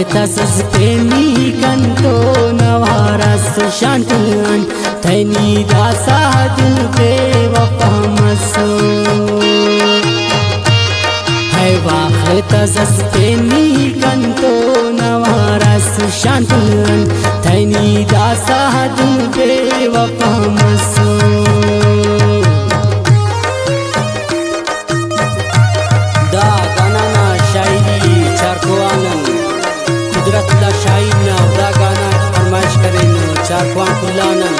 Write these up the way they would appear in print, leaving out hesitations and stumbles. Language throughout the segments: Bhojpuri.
tasas peni kanto nawaras shantuan thani dasa dil be wafa maso hai wakh tasas peni kanto nawaras shantuan thani dasa dil be wafa maso चारख्वान कुल्लानन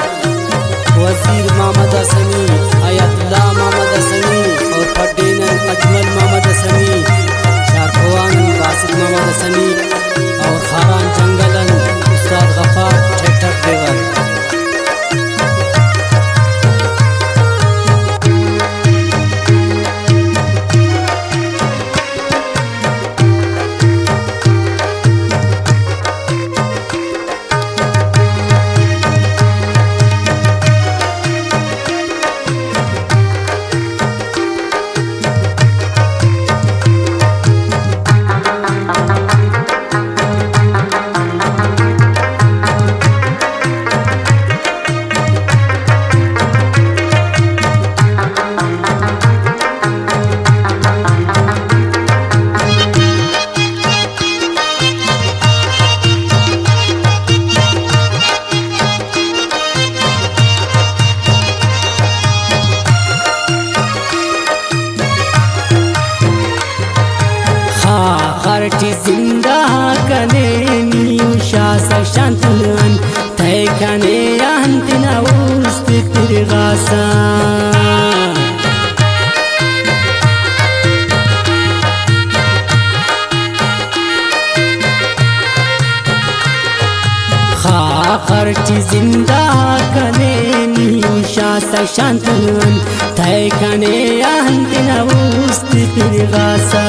वजीर मोहम्मद हसनी आयतुल्लाह मोहम्मद हसनी और पटेनन अजमल मोहम्मद हसनी चारख्वान बासित मोहम्मद हसनी और खारान जंगलन उस्ताद गफार ठेठर देवर खर्ची जिंदा कने नियुशा सशांतुलन तय कने अंतना उस्त तिरगासा खर्ची जिंदा कने नियुशा सशांतुलन तय कने अंतना उस्त तिरगासा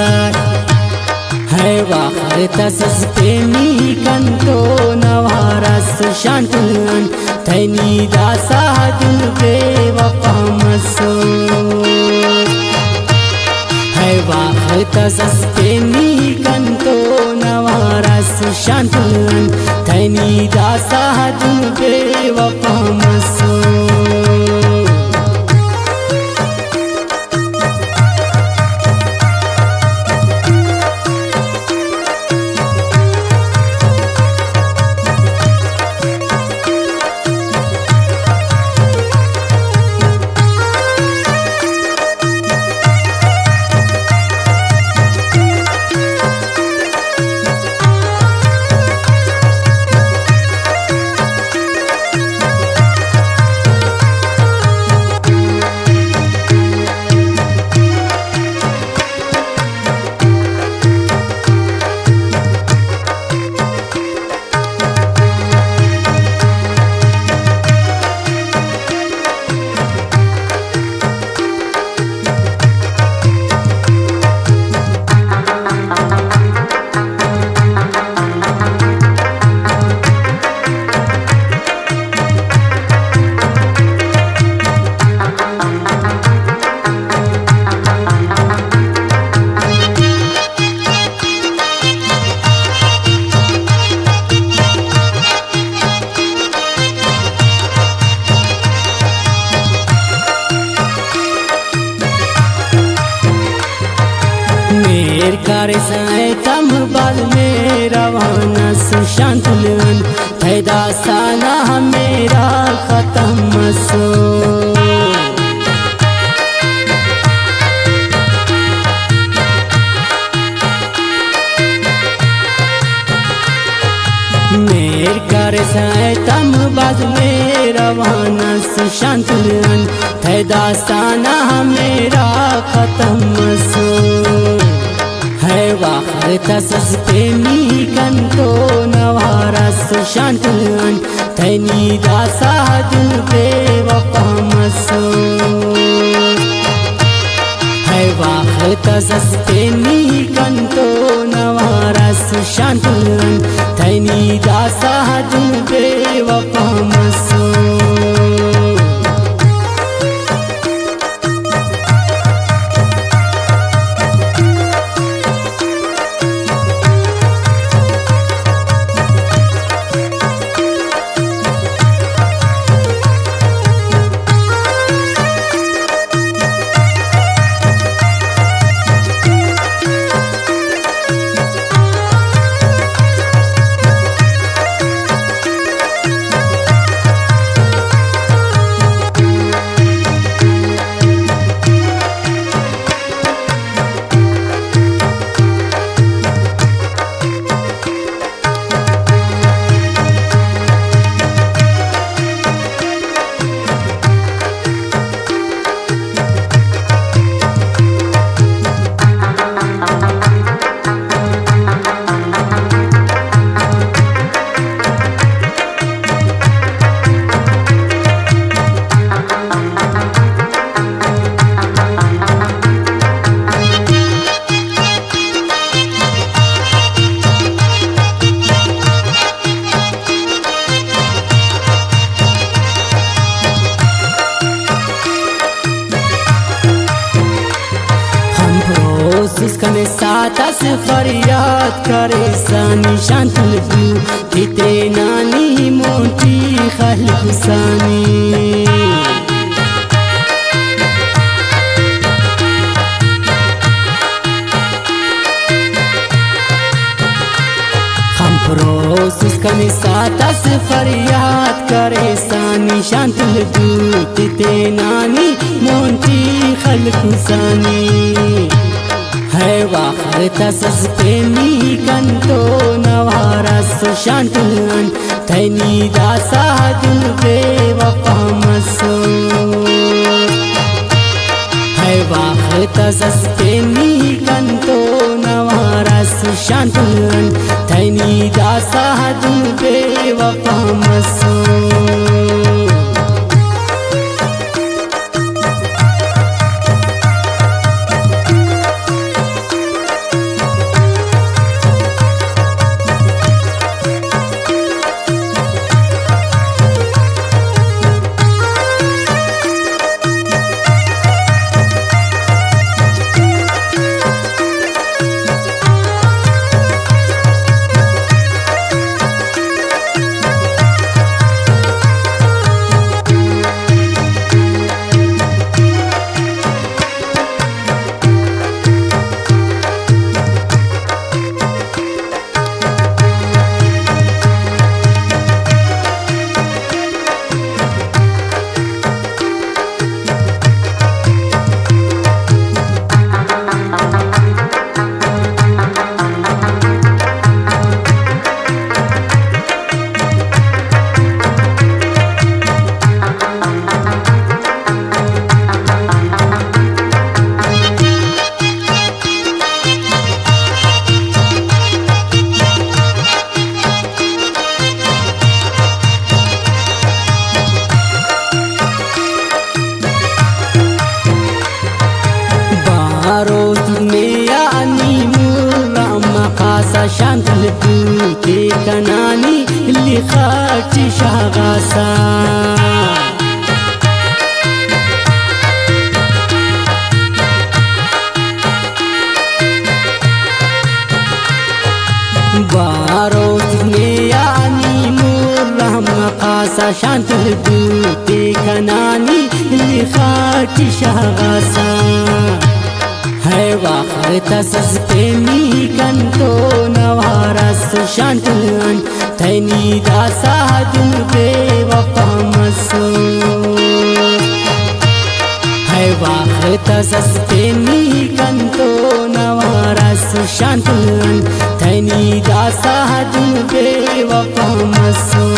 है वाखर तसस पेनी कंतो नवारस शांतुलन थैनी दासा दिल बे वफा मसो है वाखर तसस पेनी कंतो नवारस शांतुलन थैनी दासा दिल बे वफा मसो कार साए तम बाल में रवाना सुशांतुलन पैदा साना मेरा खत्म मसो मेर कार साए तम बाल में रवाना सुशांतुलन पैदा साना मेरा खत्म मसो है वाखर तसस पेनी कंतो नवारस शांतुलन थैनी दासा दिल बे वफा मसो है वाखर तसस पेनी कंतो नवारस शांतुलन थैनी दासा दिल बे वफा मसो से फरियाद करे सानी शांतुल किते नानी मोटी खल्क सानी रोस कमी साता से फरियाद करे सानी शांतुल किते नानी मोटी खल्क सानी है वाखर तसस पेनी कंतो नवारस शांतुलन तैनी दासा दिल बेवफा मसो है वाखर तसस पेनी कंतो नवारस शांतुलन तैनी दासा दिल बेवफा मसो शांतुल के कनानी लिखाची शागासा बारोत में यानी मुर्रम खासा शांतुल के कनानी लिखाची शागासा है वाखर तसस पेनी कंतो नवारस शांतुलन तैनी दासा दिल बेवफा मसो है वाखर तसस पेनी कंतो नवारस शांतुलन तैनी दासा दिल बेवफा मसो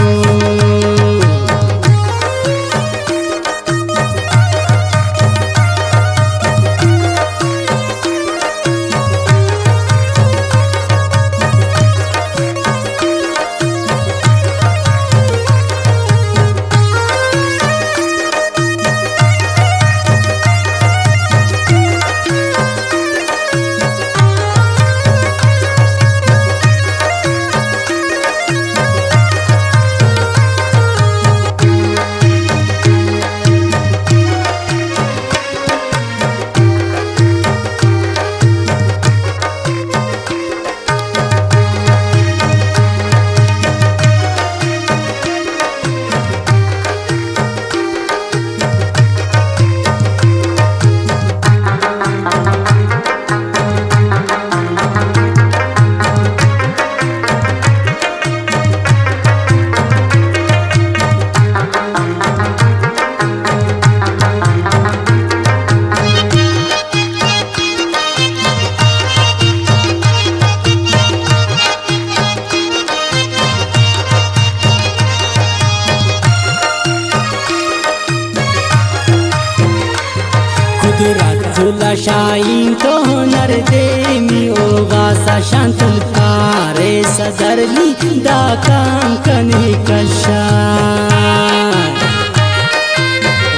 कुदरतुल्ला शाइन तो नर देमी ओगा सा शांतुल कारे सदरली दा काम कने कशा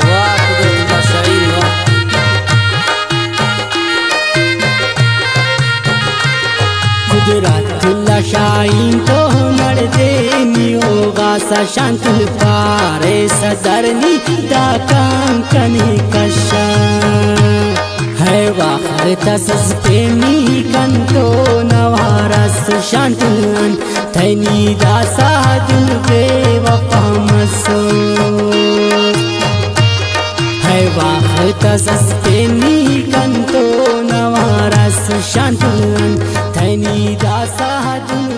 वाह कुदरतुल्ला शाइन वाह कुदरतुल्ला शाइन तो नर देमी ओगा सा शांतुल कारे सदरली दा काम कने कशा है है वाखर तसस पेमी कंतो नवारस शांतन थैनी दासा दिल बेवफा मसो है वाखर तसस पेमी कंतो नवारस शांतन थैनी दासा दिल